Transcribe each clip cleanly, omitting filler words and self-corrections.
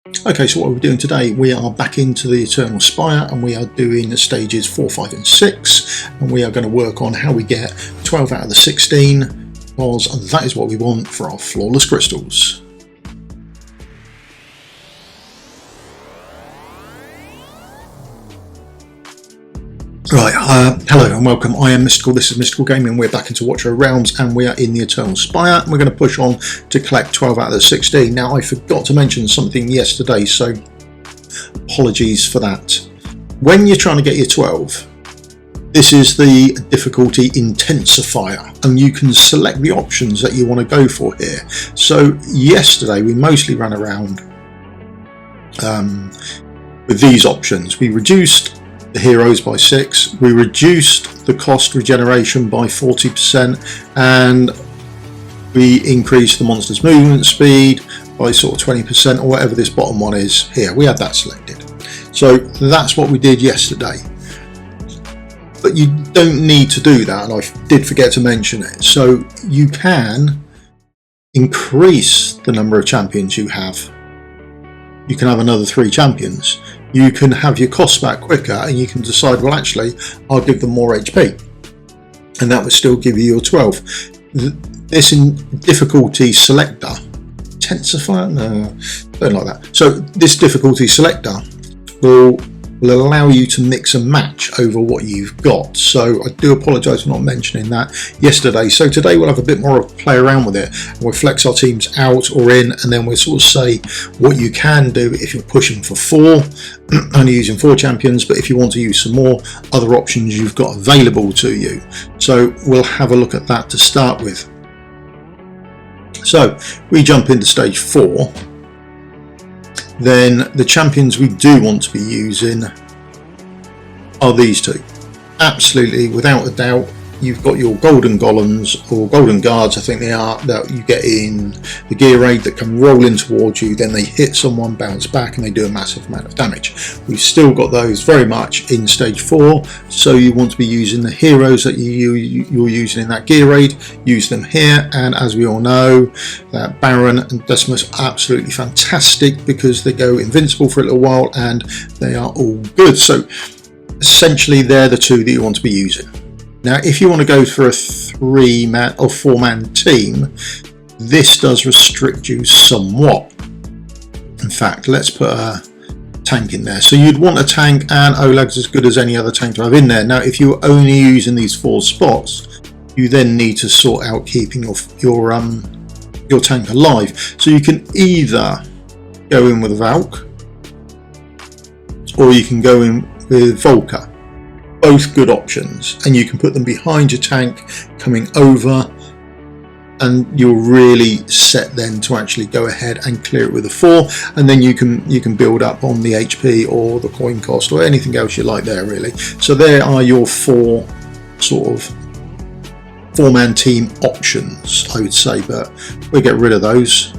Okay, so what we're doing today, we are back into the Eternal Spire and we are doing the stages 4, 5 and 6, and we are going to work on how we get 12 out of the 16, because that is what we want for our flawless crystals. Right, hello and welcome. I am Mystical, this is Mystical Gaming. We're back into Watcher of Realms and we are in the Eternal Spire and we're going to push on to collect 12 out of the 16. Now I forgot to mention something yesterday, so apologies for that. When you're trying to get your 12, this is the difficulty intensifier and you can select the options that you want to go for here. So yesterday we mostly ran around with these options. We reduced the heroes by 6, we reduced the cost regeneration by 40%, and we increased the monster's movement speed by sort of 20%, or whatever this bottom one is here. We had that selected. So that's what we did yesterday. But you don't need to do that, and I did forget to mention it. So you can increase the number of champions you have. You can have another 3 champions. You can have your costs back quicker and you can decide, well actually I'll give them more HP, and that would still give you your 12. This in difficulty selector, intensifier? No, don't like that. So this difficulty selector will allow you to mix and match over what you've got. So I do apologise for not mentioning that yesterday. So today we'll have a bit more of a play around with it. We'll flex our teams out or in, and then we'll sort of say what you can do if you're pushing for 4, only using 4 champions, but if you want to use some more, other options you've got available to you. So we'll have a look at that to start with. So we jump into stage 4. Then the champions we do want to be using are these 2. Absolutely, without a doubt, you've got your golden golems, or golden guards I think they are, that you get in the gear raid, that can roll in towards you, then they hit someone, bounce back, and they do a massive amount of damage. We've still got those very much in stage 4, so you want to be using the heroes that you're using in that gear raid. Use them here, and as we all know, that Baron and Decimus are absolutely fantastic because they go invincible for a little while and they are all good. So essentially they're the 2 that you want to be using. Now if you want to go for a 3-man or 4-man team, this does restrict you somewhat. In fact, let's put a tank in there. So you'd want a tank, and Olag's as good as any other tank to have in there. Now if you're only using these 4 spots, you then need to sort out keeping your tank alive. So you can either go in with Volka or you can go in with Volka. Both good options, and you can put them behind your tank coming over, and you're really set then to actually go ahead and clear it with a 4, and then you can build up on the HP or the coin cost or anything else you like there really. So there are your 4 sort of 4-man team options, I would say, but we'll get rid of those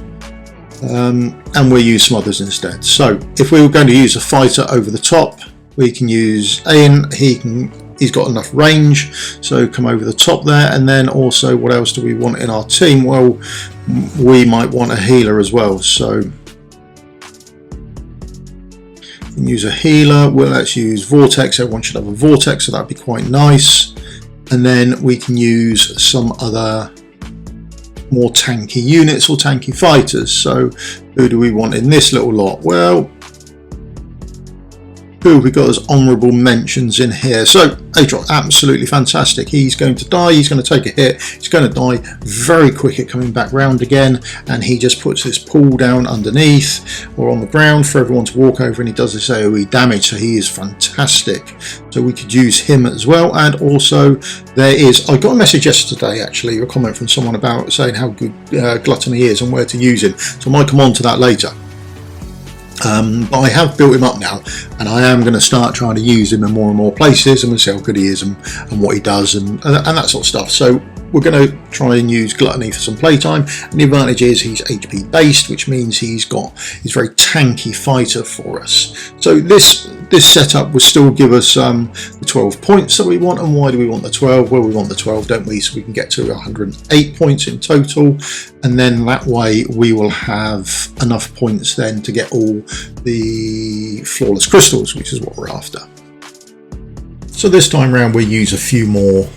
and we'll use some others instead. So if we were going to use a fighter over the top, we can use Ian. He's got enough range, so come over the top there. And then also, what else do we want in our team? Well, we might want a healer as well, so we can use a healer. Well, let's use Vortex. Everyone should have a Vortex, so that'd be quite nice. And then we can use some other more tanky units or tanky fighters. So who do we want in this little lot? Well, who have we got as honourable mentions in here? So Aatrox, absolutely fantastic. He's going to die, he's going to take a hit, he's going to die very quick at coming back round again, and he just puts this pool down underneath or on the ground for everyone to walk over, and he does this AoE damage, so he is fantastic. So we could use him as well. And also there is, I got a message yesterday actually, a comment from someone about saying how good Gluttony is and where to use him, so I might come on to that later. But I have built him up now, and I am going to start trying to use him in more and more places, and we'll see how good he is and what he does and that sort of stuff. So we're going to try and use Gluttony for some playtime, and the advantage is he's HP based, which means he's very tanky fighter for us. So this this setup will still give us the 12 points that we want. And why do we want the 12? Well, we want the 12, don't we? So we can get to 108 points in total, and then that way we will have enough points then to get all the flawless crystals, which is what we're after. So this time around we'll use a few more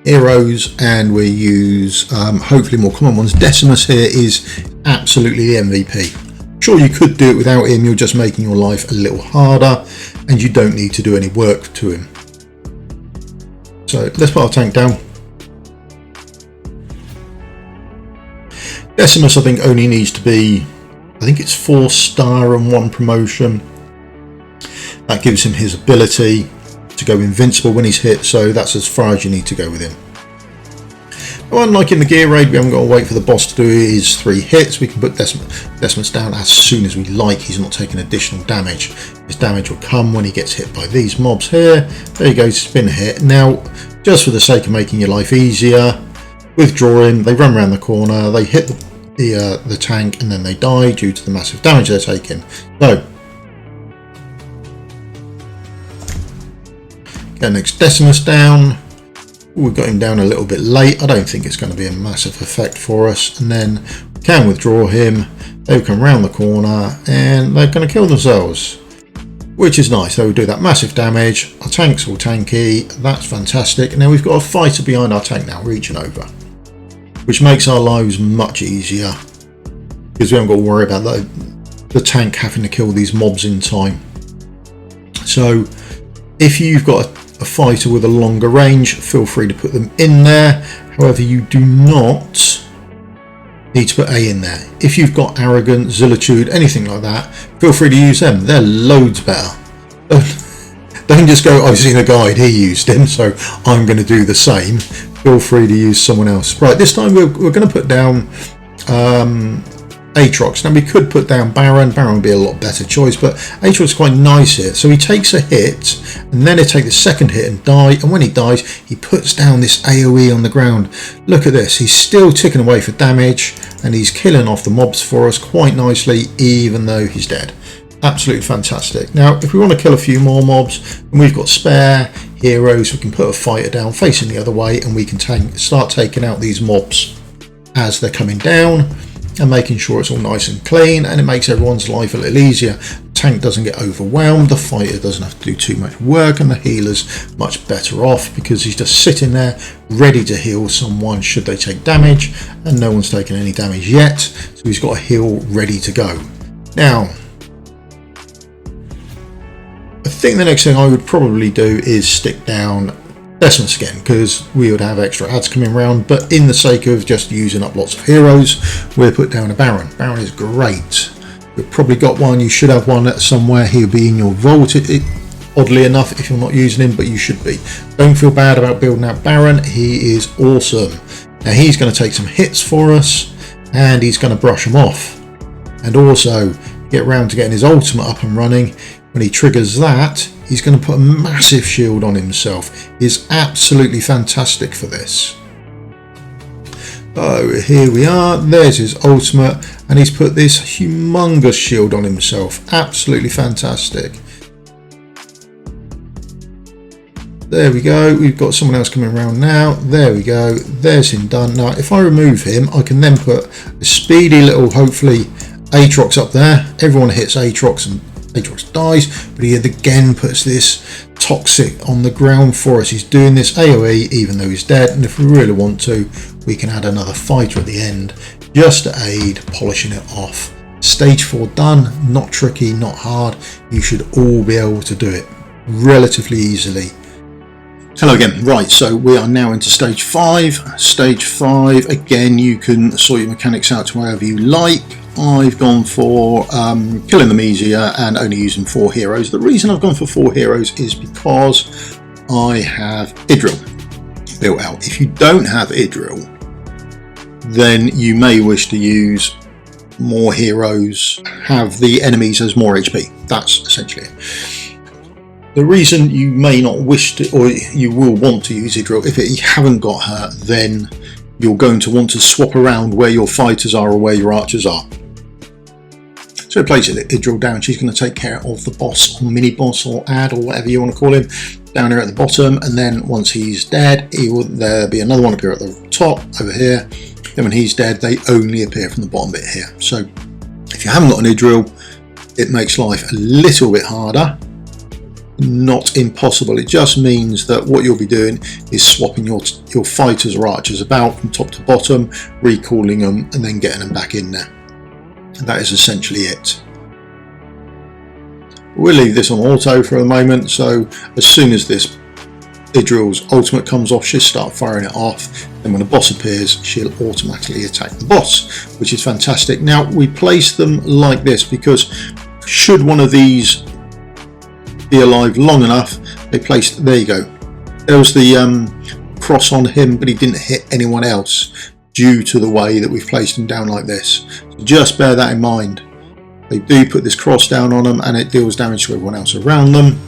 heroes, and we use hopefully more common ones. Decimus here is absolutely the MVP. Sure, you could do it without him, you're just making your life a little harder, and you don't need to do any work to him. So let's put our tank down. Decimus I think only needs to be, I think it's 4-star and 1 promotion. That gives him his ability to go invincible when he's hit, so that's as far as you need to go with him. Well, unlike in the gear raid, we haven't got to wait for the boss to do his 3 hits. We can put Decimus down as soon as we like. He's not taking additional damage. His damage will come when he gets hit by these mobs here. There you go, he's been hit. Now, just for the sake of making your life easier, withdraw him. They run around the corner, they hit the tank, and then they die due to the massive damage they're taking. So, get next Decimus down. We've got him down a little bit late. I don't think it's going to be a massive effect for us. And then we can withdraw him. They'll come round the corner and they're going to kill themselves, which is nice. They will do that massive damage. Our tank's all tanky. That's fantastic. Now we've got a fighter behind our tank now, reaching over, which makes our lives much easier because we haven't got to worry about the tank having to kill these mobs in time. So if you've got a fighter with a longer range, feel free to put them in there. However, you do not need to put A in there. If you've got Arrogant, Zilitude, anything like that, feel free to use them. They're loads better. Don't just go, I've seen a guide, he used him, so I'm going to do the same. Feel free to use someone else. Right, this time we're going to put down Aatrox. Now we could put down Baron. Baron would be a lot better choice, but Aatrox is quite nice here. So he takes a hit, and then he takes the second hit and die. And when he dies, he puts down this AoE on the ground. Look at this. He's still ticking away for damage, and he's killing off the mobs for us quite nicely, even though he's dead. Absolutely fantastic. Now, if we want to kill a few more mobs, and we've got spare heroes, we can put a fighter down facing the other way, and we can start taking out these mobs as they're coming down, and making sure it's all nice and clean, and it makes everyone's life a little easier. The tank doesn't get overwhelmed, the fighter doesn't have to do too much work, and the healer's much better off because he's just sitting there ready to heal someone should they take damage, and no one's taken any damage yet, so he's got a heal ready to go. Now, I think the next thing I would probably do is stick down Decimus again, because we would have extra ads coming around, but in the sake of just using up lots of heroes, we'll put down a Baron. Baron is great. You've probably got one, you should have one somewhere. He'll be in your vault, oddly enough, if you're not using him, but you should be. Don't feel bad about building out Baron, he is awesome. Now he's going to take some hits for us, and he's going to brush them off, and also get around to getting his ultimate up and running. When he triggers that, he's going to put a massive shield on himself. He's absolutely fantastic for this. So here we are, there's his ultimate, and he's put this humongous shield on himself. Absolutely fantastic. There we go, we've got someone else coming around now. There we go, there's him done. Now if I remove him, I can then put a speedy little, hopefully, Aatrox up there. Everyone hits Aatrox and Aatrox dies, but he again puts this toxic on the ground for us. He's doing this AoE even though he's dead, and if we really want to, we can add another fighter at the end just to aid polishing it off. Stage 4 done, not tricky, not hard. You should all be able to do it relatively easily. Hello again. Right, so we are now into stage 5. Stage 5, again, you can sort your mechanics out to wherever you like. I've gone for killing them easier and only using 4 heroes. The reason I've gone for 4 heroes is because I have Idril built out. If you don't have Idril, then you may wish to use more heroes, have the enemies as more HP. That's essentially it. The reason you may not wish to, or you will want to use Idril, if you haven't got her, then you're going to want to swap around where your fighters are or where your archers are. So we place it Idril down. She's going to take care of the boss or mini boss or ad or whatever you want to call him down here at the bottom, and then once he's dead, there'll be another one appear at the top over here. Then when he's dead, they only appear from the bottom bit here. So if you haven't got an Idril, it makes life a little bit harder. Not impossible. It just means that what you'll be doing is swapping your fighters or archers about from top to bottom, recalling them and then getting them back in there. And that is essentially it. We'll leave this on auto for a moment, so as soon as this Idril's ultimate comes off, she'll start firing it off, and when the boss appears, she'll automatically attack the boss, which is fantastic. Now we place them like this because should one of these be alive long enough, they placed, there you go, there was the cross on him, but he didn't hit anyone else due to the way that we've placed him down like this. So just bear that in mind. They do put this cross down on them and it deals damage to everyone else around them,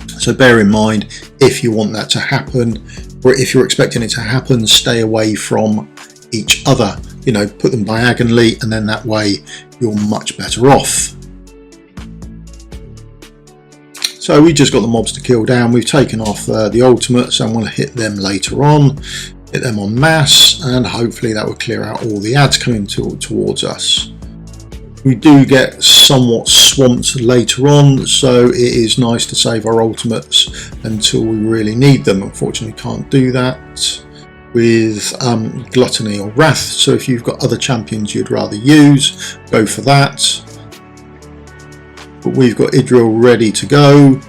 so bear in mind if you want that to happen, or if you're expecting it to happen, stay away from each other, you know, put them diagonally, and then that way you're much better off. So we just got the mobs to kill down. We've taken off the ultimates, and we'll hit them later on, hit them en masse, and hopefully that will clear out all the ads coming towards us. We do get somewhat swamped later on, so it is nice to save our ultimates until we really need them. Unfortunately, can't do that with Gluttony or Wrath, so if you've got other champions you'd rather use, go for that. But we've got Idril ready to go.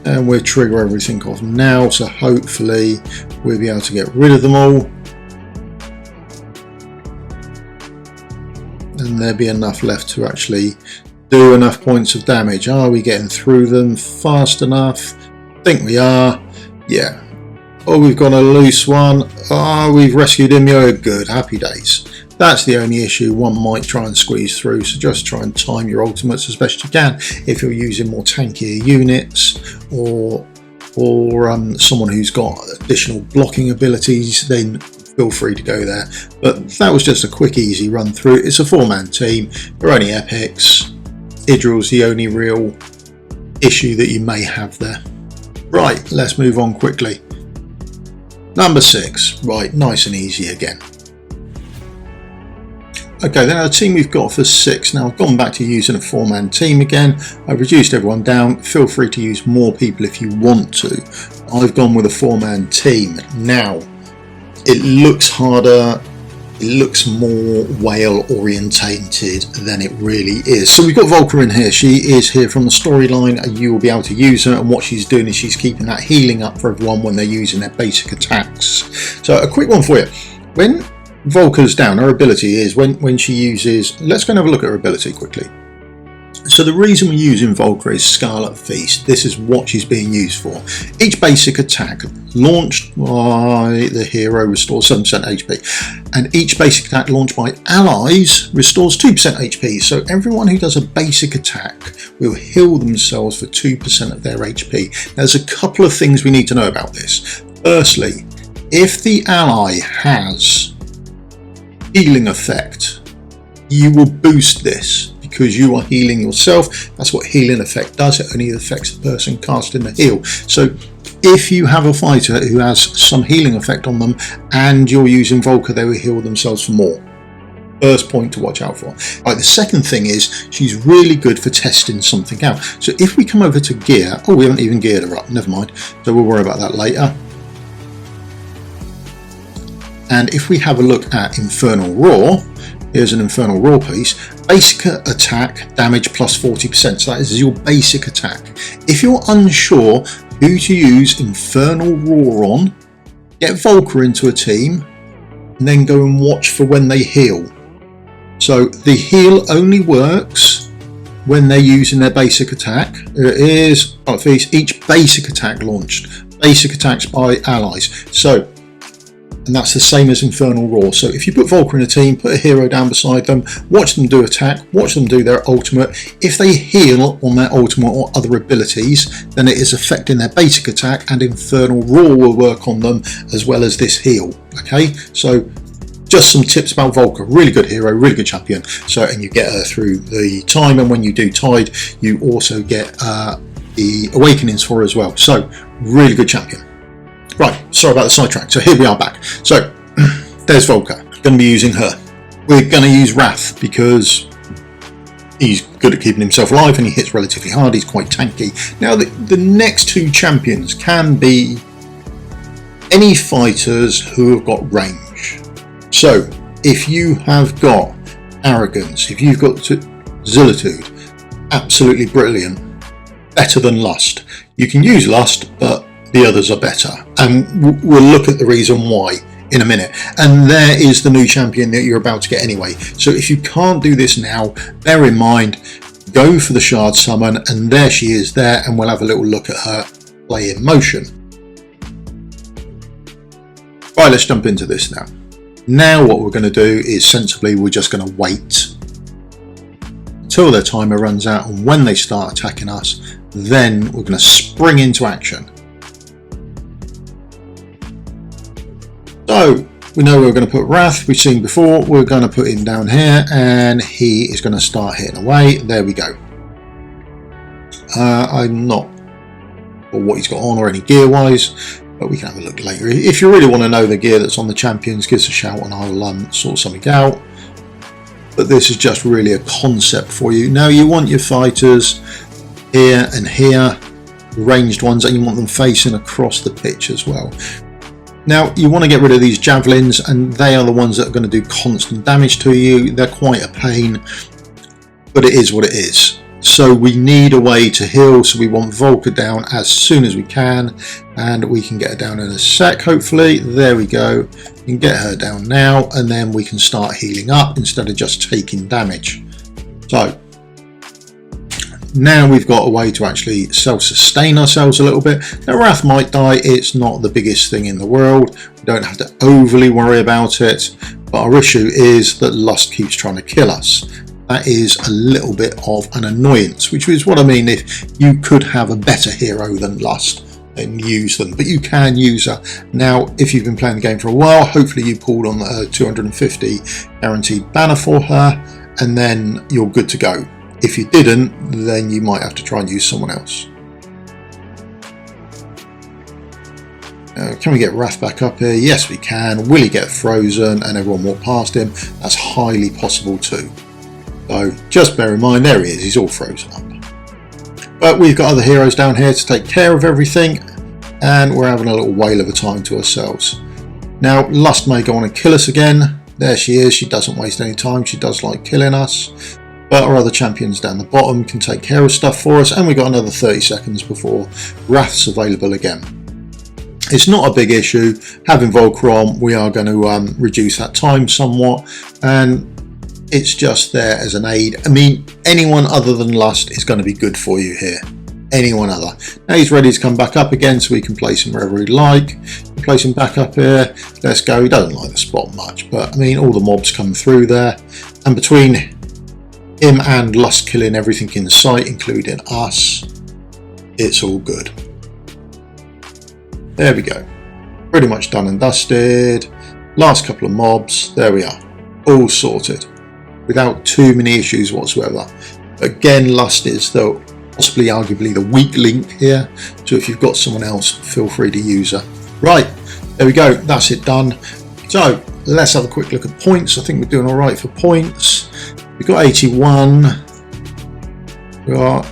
And we'll trigger everything off now, so hopefully we'll be able to get rid of them all. And there'll be enough left to actually do enough points of damage. Are we getting through them fast enough? I think we are. Yeah. Oh, we've got a loose one. Oh, we've rescued him. Oh, good. Happy days. That's the only issue. One might try and squeeze through, so just try and time your ultimates as best you can. If you're using more tankier units or someone who's got additional blocking abilities, then feel free to go there. But that was just a quick, easy run through. It's a 4-man team. They're only epics. Idril's the only real issue that you may have there. Right, let's move on quickly. Number 6, right, nice and easy again. Okay, then our team we've got for 6. Now I've gone back to using a 4-man team again. I've reduced everyone down. Feel free to use more people if you want to. I've gone with a 4-man team. Now, it looks harder, it looks more whale orientated than it really is. So we've got Volka in here. She is here from the storyline. You will be able to use her, and what she's doing is she's keeping that healing up for everyone when they're using their basic attacks. So a quick one for you. When Volka's down, her ability is when she uses, let's go and have a look at her ability quickly. So the reason we're using Volka is Scarlet Feast. This is what she's being used for. Each basic attack launched by the hero restores 7% HP, and each basic attack launched by allies restores 2% HP. So everyone who does a basic attack will heal themselves for 2% of their HP. There's a couple of things we need to know about this. Firstly, if the ally has healing effect, you will boost this because you are healing yourself. That's what healing effect does. It only affects the person casting the heal. So if you have a fighter who has some healing effect on them and you're using Volka, they will heal themselves for more. First point to watch out for. Right, the second thing is she's really good for testing something out. So if we come over to gear, oh, we haven't even geared her up, never mind. So we'll worry about that later. And if we have a look at Infernal Roar, here's an Infernal Roar piece. Basic attack, damage plus 40%. So that is your basic attack. If you're unsure who to use Infernal Roar on, get Volka into a team and then go and watch for when they heal. So the heal only works when they're using their basic attack. There it is. Each basic attack launched. Basic attacks by allies. So And that's the same as Infernal Roar. So if you put Volka in a team, put a hero down beside them, watch them do attack, watch them do their ultimate. If they heal on their ultimate or other abilities, then it is affecting their basic attack, and Infernal Roar will work on them as well as this heal. Okay, so just some tips about Volka. Really good hero, really good champion. So, and you get her through the time, and when you do Tide, you also get the Awakenings for her as well. So really good champion. Right, sorry about the sidetrack. So here we are back. So there's Volka. Going to be using her. We're going to use Wrath because he's good at keeping himself alive and he hits relatively hard. He's quite tanky. Now the next two champions can be any fighters who have got range. So if you have got Arrogance, if you've got Zealitude, absolutely brilliant. Better than Lust. You can use Lust, but the others are better, and we'll look at the reason why in a minute. And there is the new champion that you're about to get anyway. So if you can't do this now, bear in mind, go for the Shard Summon, and there she is there, and we'll have a little look at her play in motion. Right, let's jump into this now. Now what we're going to do is sensibly, we're just going to wait until their timer runs out, and when they start attacking us, then we're going to spring into action. So we know we're going to put Wrath, we've seen before, we're going to put him down here, and he is going to start hitting away. There we go. I'm not sure what he's got on or any gear wise, but we can have a look later. If you really want to know the gear that's on the champions, give us a shout and I'll sort something out. But this is just really a concept for you. Now you want your fighters here and here, ranged ones, and you want them facing across the pitch as well. Now you want to get rid of these javelins, and they are the ones that are going to do constant damage to you. They're quite a pain, but it is what it is. So we need a way to heal, so we want Volka down as soon as we can, and we can get her down in a sec hopefully. There we go. You can get her down now, and then we can start healing up instead of just taking damage. So now we've got a way to actually self-sustain ourselves a little bit. Now Wrath might die, it's not the biggest thing in the world. We don't have to overly worry about it, but our issue is that Lust keeps trying to kill us. That is a little bit of an annoyance, which is what I mean if you could have a better hero than Lust and use them, but you can use her. Now if you've been playing the game for a while, hopefully you pulled on the 250 guaranteed banner for her, and then you're good to go. If you didn't, then you might have to try and use someone else. Can we get Wrath back up here? Yes we can. Will he get frozen and everyone walk past him? That's highly possible too. So just bear in mind, there he is, he's all frozen up. But we've got other heroes down here to take care of everything, and we're having a little whale of a time to ourselves. Now Lust may go on and kill us again. There she is, she doesn't waste any time, she does like killing us. But our other champions down the bottom can take care of stuff for us, and we've got another 30 seconds before Wrath's available again. It's not a big issue. Having Volka on, we are going to reduce that time somewhat, and it's just there as an aid. I mean, anyone other than Lust is going to be good for you here. Anyone other. Now he's ready to come back up again, so we can place him wherever we like. Place him back up here. Let's go. He doesn't like the spot much, but I mean, all the mobs come through there, and between him and Lust killing everything in sight, including us, it's all good. There we go. Pretty much done and dusted. Last couple of mobs. There we are. All sorted. Without too many issues whatsoever. Again, Lust is though possibly arguably the weak link here. So if you've got someone else, feel free to use her. Right. There we go. That's it done. So let's have a quick look at points. I think we're doing all right for points. We've got 81. We've got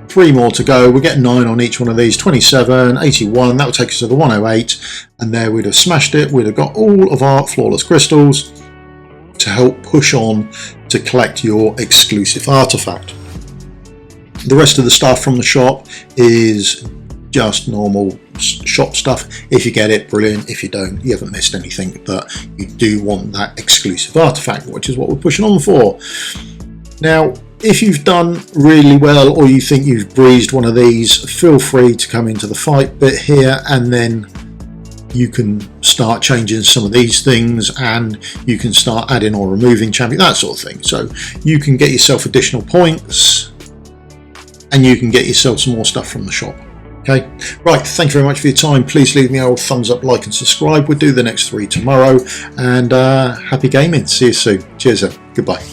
3 more to go. We're getting 9 on each one of these. 27, 81. That would take us to the 108. And there we'd have smashed it. We'd have got all of our flawless crystals to help push on to collect your exclusive artifact. The rest of the stuff from the shop is just normal shop stuff. If you get it, brilliant. If you don't, you haven't missed anything, but you do want that exclusive artifact, which is what we're pushing on for. Now if you've done really well, or you think you've breezed one of these, feel free to come into the fight bit here and then you can start changing some of these things, and you can start adding or removing champion, that sort of thing. So you can get yourself additional points, and you can get yourself some more stuff from the shop. Okay, right, thank you very much for your time. Please leave me a old thumbs up, like and subscribe. We'll do the next 3 tomorrow, and happy gaming. See you soon. Cheers, goodbye.